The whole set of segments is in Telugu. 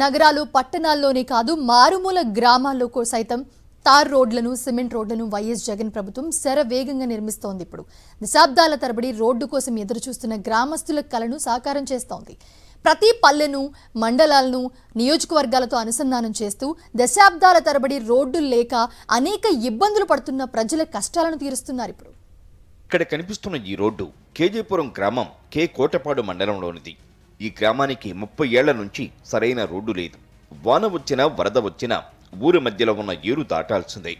నగరాలు పట్టణాల్లోనే కాదు మారుమూల గ్రామాల్లో సైతం తార్ రోడ్లను సిమెంట్ రోడ్లను వైఎస్ జగన్ ప్రభుత్వం శరవేగంగా నిర్మిస్తోంది. ఇప్పుడు దశాబ్దాల తరబడి రోడ్డు కోసం ఎదురు చూస్తున్న గ్రామస్తుల కలను సాకారం చేస్తోంది. ప్రతి పల్లెను మండలాలను నియోజకవర్గాలతో అనుసంధానం చేస్తూ దశాబ్దాల తరబడి రోడ్డు లేక అనేక ఇబ్బందులు పడుతున్న ప్రజల కష్టాలను తీరుస్తున్నారు. ఇప్పుడు ఇక్కడ కనిపిస్తున్న ఈ రోడ్డు కేజీపురం గ్రామం కే కోటపాడు మండలంలోనిది. ఈ గ్రామానికి 30 ఏళ్ల నుంచి సరైన రోడ్డు లేదు. వాన వచ్చినా వరద వచ్చినా ఊరి మధ్యలో ఉన్న ఏరు దాటాల్సిందే.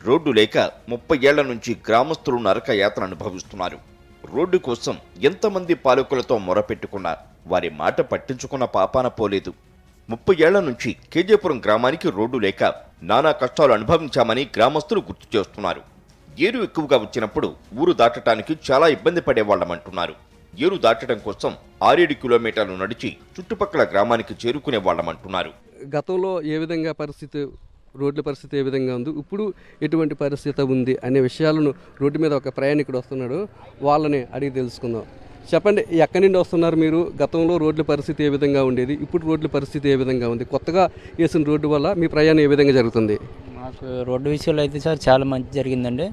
రోడ్డు లేక 30 ఏళ్ల నుంచి గ్రామస్తులు నరక యాత్ర అనుభవిస్తున్నారు. రోడ్డు కోసం ఎంతమంది పాలకులతో మొరపెట్టుకున్నా వారి మాట పట్టించుకున్న పాపాన పోలేదు. 30 ఏళ్ల నుంచి కేజీపురం గ్రామానికి రోడ్డు లేక నానా కష్టాలు అనుభవించామని గ్రామస్తులు గుర్తు చేస్తున్నారు. ఏరు ఎక్కువగా వచ్చినప్పుడు ఊరు దాటడానికి చాలా ఇబ్బంది పడేవాళ్లమంటున్నారు. ఏరు దాటడం కోసం 6-7 కిలోమీటర్లు నడిచి చుట్టుపక్కల గ్రామానికి చేరుకునే వాళ్ళమంటున్నారు. గతంలో ఏ విధంగా రోడ్ల పరిస్థితి ఏ విధంగా ఉంది, ఇప్పుడు ఎటువంటి పరిస్థితి ఉంది అనే విషయాలను రోడ్డు మీద ఒక ప్రయాణికుడు వస్తున్నాడు, వాళ్ళని అడిగి తెలుసుకుందాం. చెప్పండి, ఎక్కడి నుండి వస్తున్నారు మీరు? గతంలో రోడ్ల పరిస్థితి ఏ విధంగా ఉండేది, ఇప్పుడు రోడ్ల పరిస్థితి ఏ విధంగా ఉంది? కొత్తగా వేసిన రోడ్డు వల్ల మీ ప్రయాణం ఏ విధంగా జరుగుతుంది? మాకు రోడ్డు విషయంలో అయితే సార్ చాలా మంచి జరిగిందండి.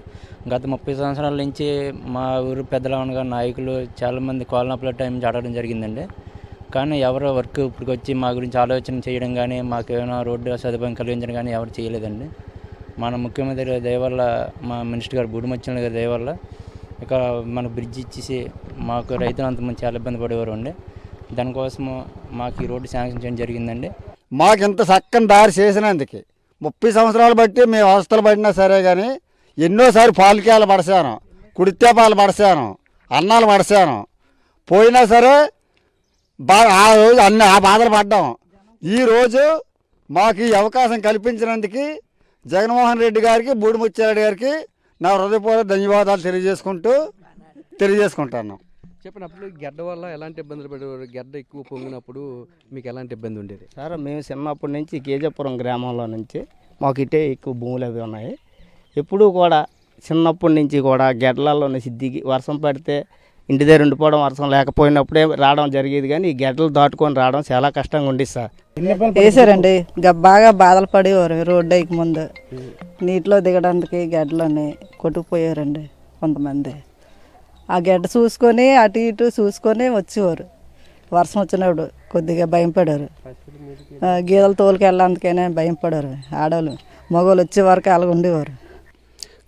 గత 30 సంవత్సరాల నుంచి మా ఊరు పెద్దలవనగా నాయకులు చాలామంది కోలనప్పుల టైం నుంచి అడగడం జరిగిందండి. కానీ ఎవరో వర్క్ ఇప్పటికి వచ్చి మా గురించి ఆలోచన చేయడం కానీ మాకు ఏమైనా రోడ్డు సదుపాయం కలిగించడం కానీ ఎవరు చేయలేదండి. మన ముఖ్యమంత్రి గారి దయ వల్ల, మా మినిస్టర్ గారు బూడిమచ్చన్ గారి దయ వల్ల ఇక మన బ్రిడ్జ్ ఇచ్చేసి మాకు రైతులు అంతమంది చాలా ఇబ్బంది పడేవారు అండి. దానికోసము మాకు ఈ రోడ్డు శాంక్షన్ చేయడం జరిగిందండి. మాకు ఇంత చక్కని దారి చేసినందుకు 30 సంవత్సరాలు బట్టి మేము అవస్థలు పడినా సరే కానీ ఎన్నోసారి పాలకేయాలు పడసాను, కుడితేపాలు పడసాను, అన్నాలు పడసాను, పోయినా సరే ఆ రోజు ఆ బాధలు పడ్డాం. ఈరోజు మాకు ఈ అవకాశం కల్పించినందుకు జగన్మోహన్ రెడ్డి గారికి, బూడిముత్యారెడ్డి గారికి నా హృదయపూర్వక ధన్యవాదాలు తెలియజేసుకుంటాను. చెప్పినప్పుడు గడ్డ వల్ల ఎలాంటి ఇబ్బందులు పడేవారు? గడ్డ ఎక్కువ పొంగినప్పుడు మీకు ఎలాంటి ఇబ్బంది ఉండేది? సార్ మేము చిన్నప్పటి నుంచి కేజీపురం గ్రామంలో నుంచి మాకు ఇటే ఎక్కువ భూములు అవి ఉన్నాయి. ఎప్పుడూ కూడా చిన్నప్పటి నుంచి కూడా గడ్డలలో సిద్ధికి వర్షం పడితే ఇంటి దగ్గర ఉండిపోవడం, వర్షం లేకపోయినప్పుడే రావడం జరిగేది. కానీ ఈ గడ్డలు దాటుకొని రావడం చాలా కష్టంగా ఉండేది సార్. వేసారండి, బాగా బాధలు పడేవారు. రోడ్డు ఎక్కి ముందు నీటిలో దిగడానికి గడ్డలని కొట్టుకుపోయారండి కొంతమంది. ఆ గడ్డ చూసుకొని అటు ఇటు చూసుకొని వచ్చేవారు. వర్షం వచ్చినప్పుడు కొద్దిగా భయం పడారు. గీదలు తోలుకి వెళ్ళడానికైనా భయం పడారు. ఆడవాళ్ళు మగవాళ్ళు వచ్చే వరకు అలాగ ఉండేవారు.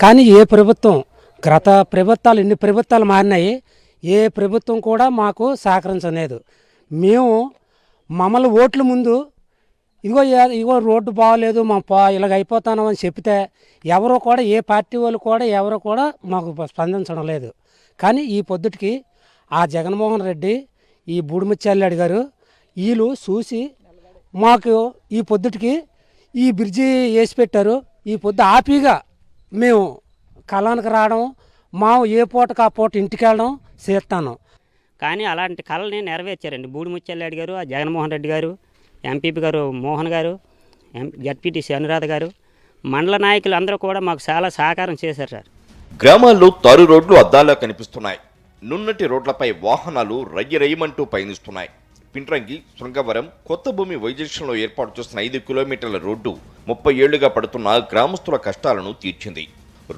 కానీ ఏ ప్రభుత్వం, గత ప్రభుత్వాలు ఎన్ని ప్రభుత్వాలు మారినాయి, ఏ ప్రభుత్వం కూడా మాకు సహకరించలేదు. మమ్మల్ని ఓట్ల ముందు ఇదిగో రోడ్డు బాగోలేదు, ఇలాగ అయిపోతామని చెప్తే ఎవరో కూడా, ఏ పార్టీ వాళ్ళు కూడా ఎవరో కూడా మాకు స్పందించడం లేదు. కానీ ఈ పొద్దుటికి ఆ జగన్మోహన్ రెడ్డి, ఈ బూడిముత్యారెడ్డి గారు వీళ్ళు చూసి మాకు ఈ పొద్దుటికి ఈ బ్రిడ్జి వేసి పెట్టారు. ఈ పొద్దు ఆపీగా మేము కళానికి రావడం, ఏ పూటకు ఆ పూట ఇంటికి వెళ్ళడం చేస్తాను. కానీ అలాంటి కళని నెరవేర్చారండి బూడిముత్యారెడ్డి గారు, ఆ జగన్మోహన్ రెడ్డి గారు, ఎంపీపీ గారు మోహన్ గారు, జడ్పీటీసీ అనురాధ గారు, మండల నాయకులు అందరూ కూడా మాకు చాలా సహకారం చేశారు సార్. గ్రామాల్లో తారు రోడ్లు అద్దాల్లా కనిపిస్తున్నాయి. నున్నటి రోడ్లపై వాహనాలు రయ్యమంటూ పయనిస్తున్నాయి. పింట్రంగి, శృంగవరం, కొత్త భూమి వైజంక్షన్లో ఏర్పాటు చేసిన 5 కిలోమీటర్ల రోడ్డు 30 ఏళ్లుగా పడుతున్న గ్రామస్తుల కష్టాలను తీర్చింది.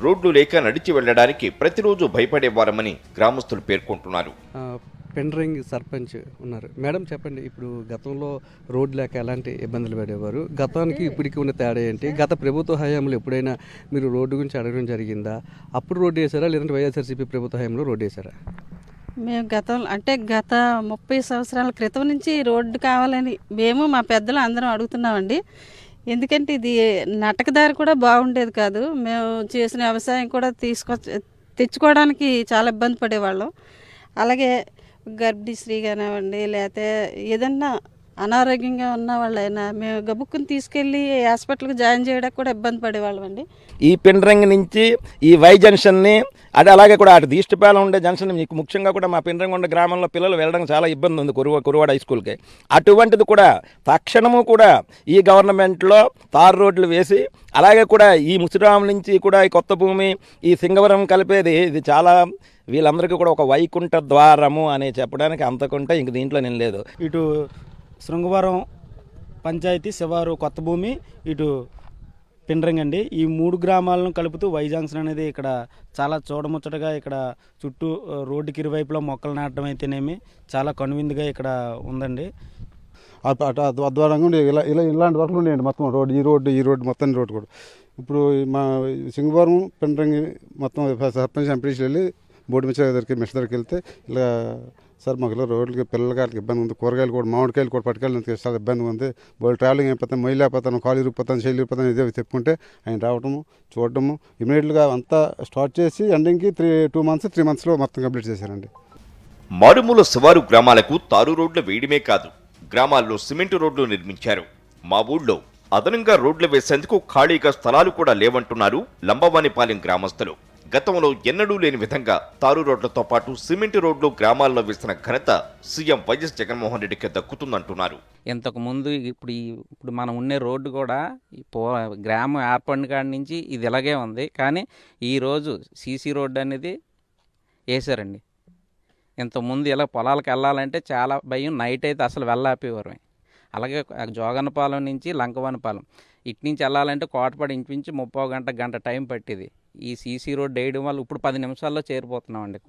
రోడ్లు లేక నడిచి వెళ్లడానికి ప్రతిరోజు భయపడేవారమని గ్రామస్తులు పేర్కొంటున్నారు. పెండ్రింగ్ సర్పంచ్ ఉన్నారు. మేడం చెప్పండి, ఇప్పుడు గతంలో రోడ్డు లేక ఎలాంటి ఇబ్బందులు పడేవారు? గతానికి ఇప్పటికి ఉన్న తేడా ఏంటి? గత ప్రభుత్వ హయాంలో ఎప్పుడైనా మీరు రోడ్డు గురించి అడగడం జరిగిందా? అప్పుడు రోడ్డు వేసారా, లేదంటే వైఎస్ఆర్సీపీ ప్రభుత్వ హయాంలో రోడ్డు వేసారా? మేము గత 30 సంవత్సరాల క్రితం నుంచి రోడ్డు కావాలని మేము మా పెద్దలు అందరం అడుగుతున్నామండి. ఎందుకంటే ఇది నటకదారి కూడా బాగుండేది కాదు. మేము చేసిన వ్యవసాయం కూడా తెచ్చుకోవడానికి చాలా ఇబ్బంది పడేవాళ్ళం. అలాగే గర్భిణీ స్త్రీ కానివ్వండి, లేకపోతే ఏదన్నా అనారోగ్యంగా ఉన్న వాళ్ళైనా మేము గబుక్కుని తీసుకెళ్ళి హాస్పిటల్కి జాయిన్ చేయడానికి కూడా ఇబ్బంది పడేవాళ్ళం అండి. ఈ పిండ్రంగ్ నుంచి ఈ వై జంక్షన్ని, అలాగే కూడా అటు ఈస్ట్పాలెం ఉండే జంక్షన్, మీకు ముఖ్యంగా కూడా మా పిండ్రంగొండ గ్రామంలో పిల్లలు వెళ్ళడం చాలా ఇబ్బంది ఉంది కురువాడ హై స్కూల్కి. అటువంటిది కూడా తక్షణము కూడా ఈ గవర్నమెంట్లో తారు రోడ్లు వేసి, అలాగే కూడా ఈ ముసిరాం నుంచి కూడా ఈ కొత్త భూమి, ఈ సింగవరం కలిపేది, ఇది చాలా వీళ్ళందరికీ కూడా ఒక వైకుంఠ ద్వారము అని చెప్పడానికి అంతకుంటే ఇంక దీంట్లో నేను లేదు. ఇటు శృంగవరం పంచాయతీ శివారు కొత్త భూమి ఇటు పిండ్రంగి అండి. ఈ 3 గ్రామాలను కలుపుతూ వై జంక్షన్ అనేది ఇక్కడ చాలా చూడముచ్చటగా ఇక్కడ చుట్టూ రోడ్డుకి ఇరువైపులా మొక్కలు నాటడం అయితేనేమి చాలా కనువిందుగా ఇక్కడ ఉందండి. అద్వారంగా ఉండే ఇలాంటి వర్క్లు ఉండేయండి. మొత్తం ఈ రోడ్డు మొత్తం రోడ్డు కూడా ఇప్పుడు మా సింగవరం పిండ్రంగి మొత్తం సర్పంచ్ ఎంపీసీలు వెళ్ళి బోర్డు మిషన్ దగ్గరికి వెళ్తే ఇలా సార్ మాకు ఇలా రోడ్లకి పిల్లలకి ఇబ్బంది ఉంది, కూరగాయలు కూడా మామిడికాయలు కూడా పట్టుకెళ్ళడానికి చాలా ఇబ్బంది ఉంది, బోర్డు ట్రావెలింగ్ అయిపోతాను, మొయ్యి లేకపోతాను, కాలు ఇరిగిపోతాను, చెయ్యి ఇరిగిపోతాను, ఇదే చెప్పుకుంటే ఆయన రావడము చూడటము ఇమీడియట్గా అంతా స్టార్ట్ చేసి ఎండింగ్కి 3 మంత్స్లో మొత్తం కంప్లీట్ చేశారండి. మారుమూల శివారు గ్రామాలకు తారు రోడ్లు వేయడమే కాదు, గ్రామాల్లో సిమెంటు రోడ్లు నిర్మించారు. మా ఊళ్ళో అదనంగా రోడ్లు వేసేందుకు ఖాళీగా స్థలాలు కూడా లేవంటున్నారు లంబవానిపాలెం గ్రామస్తులు. గతంలో ఎన్నడూ లేని విధంగా తారు రోడ్లతో పాటు సిమెంటు రోడ్లు గ్రామాల్లో వేసిన ఘనత సీఎం వైఎస్ జగన్మోహన్ రెడ్డికి దక్కుతుందంటున్నారు. ఇంతకు ముందు ఇప్పుడు మనం ఉండే రోడ్డు కూడా గ్రామం ఏర్పడిన కాడి నుంచి ఇది ఇలాగే ఉంది. కానీ ఈరోజు సీసీ రోడ్డు అనేది వేసారండి. ఇంతకుముందు ఇలా పొలాలకు వెళ్ళాలంటే చాలా భయం, నైట్ అయితే అసలు వెళ్ళాపేవారు. అలాగే జోగన్నపాలెం నుంచి లంకవానిపాలెం ఇటు నుంచి వెళ్ళాలంటే కోటపాడు ఇంచుమించు 30 గంట టైం పట్టేది. ఈ సీసీ రోడ్డు వేయడం వల్ల ఇప్పుడు 10 నిమిషాల్లో చేరిపోతున్నామండి.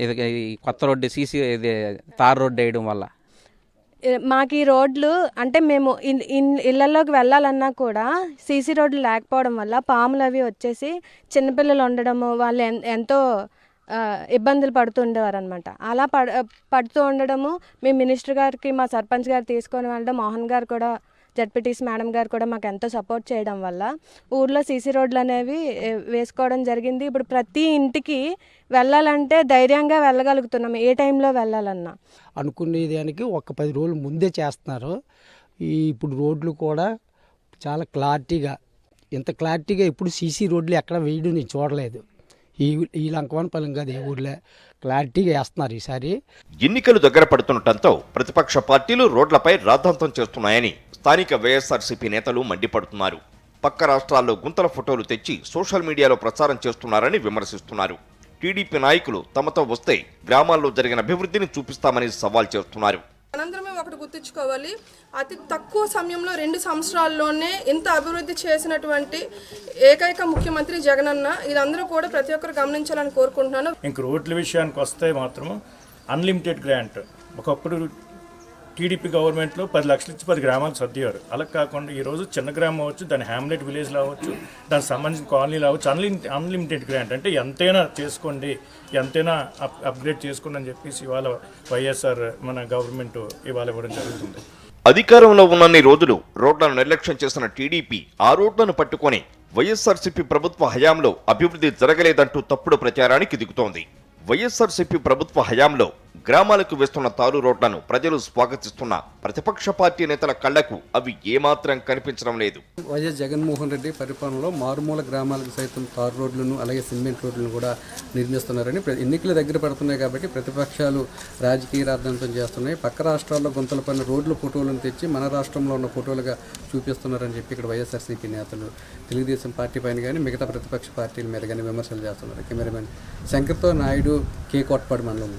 ఇది కొత్త రోడ్డు ఇది తార్ రోడ్డు వేయడం వల్ల మాకు ఈ రోడ్లు అంటే మేము ఇళ్ళల్లోకి వెళ్ళాలన్నా కూడా సీసీ రోడ్లు లేకపోవడం వల్ల పాములు అవి వచ్చేసి చిన్నపిల్లలు ఉండడము వాళ్ళు ఎంతో ఇబ్బందులు పడుతుండేవారు అనమాట. అలా పడుతూ ఉండడము మేము మినిస్టర్ గారికి మా సర్పంచ్ గారు తీసుకొని వెళ్ళడం, మోహన్ గారు కూడా జడ్పీటీసీ మేడం గారు కూడా మాకు ఎంతో సపోర్ట్ చేయడం వల్ల ఊర్లో సీసీ రోడ్లు అనేవి వేసుకోవడం జరిగింది. ఇప్పుడు ప్రతి ఇంటికి వెళ్ళాలంటే ధైర్యంగా వెళ్ళగలుగుతున్నాం, ఏ టైంలో వెళ్ళాలన్నా. అనుకునే దానికి ఒక 10 రోజులు ముందే చేస్తున్నారు. ఇప్పుడు రోడ్లు కూడా చాలా క్లారిటీగా, ఇంత క్లారిటీగా ఇప్పుడు సీసీ రోడ్లు ఎక్కడ వేయడం నేను చూడలేదు. ఈ లంకవానిపాలెం కాదు, ఈ ఊర్లో క్లారిటీగా వేస్తున్నారు ఈసారి. ఎన్నికలు దగ్గర పడుతుండటంతో ప్రతిపక్ష పార్టీలు రోడ్లపై రాద్ధాంతం చేస్తున్నాయని స్థానిక వైఎస్ఆర్సీపీ నేతలు మండిపడుతున్నారు. పక్క రాష్ట్రాల్లో గుంతల ఫోటోలు తెచ్చి సోషల్ మీడియాలో ప్రచారం చేస్తున్నారని విమర్శిస్తున్నారు. టీడీపీ నాయకులు తమతో వస్తే గ్రామాల్లో జరిగిన అభివృద్ధిని చూపిస్తామని సవాల్ చేస్తున్నారు. మనందరమే ఒకటి గుర్తుంచుకోవాలి, అతి తక్కువ సమయంలో 2 సంవత్సరాల్లోనే ఇంత అభివృద్ధి చేసినటువంటి ఏకైక ముఖ్యమంత్రి జగనన్న. ఇదందరూ కూడా ప్రతి ఒక్కరు గమనించాలని కోరుకుంటున్నాను. ఇంక రోడ్ల విషయానికి వస్తే మాత్రం అన్లిమిటెడ్ గ్రాంట్. ఒకప్పుడు టీడీపీ గవర్నమెంట్లో 10 లక్షలు ఇచ్చి 10 గ్రామాలు సర్దేవారు. అలా కాకుండా ఈరోజు చిన్న గ్రామం అవ్వచ్చు, దాని హ్యామ్లెట్ విలేజ్లో అవ్వచ్చు, దానికి సంబంధించిన కాలనీలు అవ్వచ్చు, అన్లిమిటెడ్ గ్రాంట్ అంటే ఎంతైనా చేసుకోండి, ఎంతైనా అప్గ్రేడ్ చేసుకోండి అని చెప్పేసి ఇవాళ వైఎస్ఆర్ మన గవర్నమెంట్ ఇవాళ ఇవ్వడం జరుగుతుంది. అధికారంలో ఉన్నన్ని రోజులు రోడ్లను నిర్లక్ష్యం చేసిన టీడీపీ ఆ రోడ్లను పట్టుకొని వైఎస్ఆర్సీపీ ప్రభుత్వ హయాంలో అభివృద్ధి జరగలేదంటూ తప్పుడు ప్రచారానికి దిగుతోంది. వైఎస్ఆర్సీపీ ప్రభుత్వ హయాంలో గ్రామాలకు వేస్తున్న తారు రోడ్లను ప్రజలు స్వాగతిస్తున్న ప్రతిపక్ష పార్టీ నేతల కళ్లకు అవి ఏమాత్రం కనిపించడం లేదు. వైఎస్ జగన్మోహన్ రెడ్డి పరిపాలనలో మారుమూల గ్రామాలకు సైతం తారు రోడ్లను అలాగే సిమెంట్ రోడ్లను కూడా నిర్మిస్తున్నారని, ఎన్నికల దగ్గర పడుతున్నాయి కాబట్టి ప్రతిపక్షాలు రాజకీయ రాద్ధాంతం చేస్తున్నాయి. పక్క రాష్ట్రాల్లో గుంతల పైన రోడ్ల ఫోటోలను తెచ్చి మన రాష్ట్రంలో ఉన్న ఫోటోలుగా చూపిస్తున్నారని చెప్పి ఇక్కడ వైఎస్ఆర్సీపీ నేతలు తెలుగుదేశం పార్టీ పైన కానీ మిగతా ప్రతిపక్ష పార్టీల మీద కానీ విమర్శలు చేస్తున్నారు. కెమెరామెన్ శంకర్తో నాయుడు, కే కోటపాడు మండలం.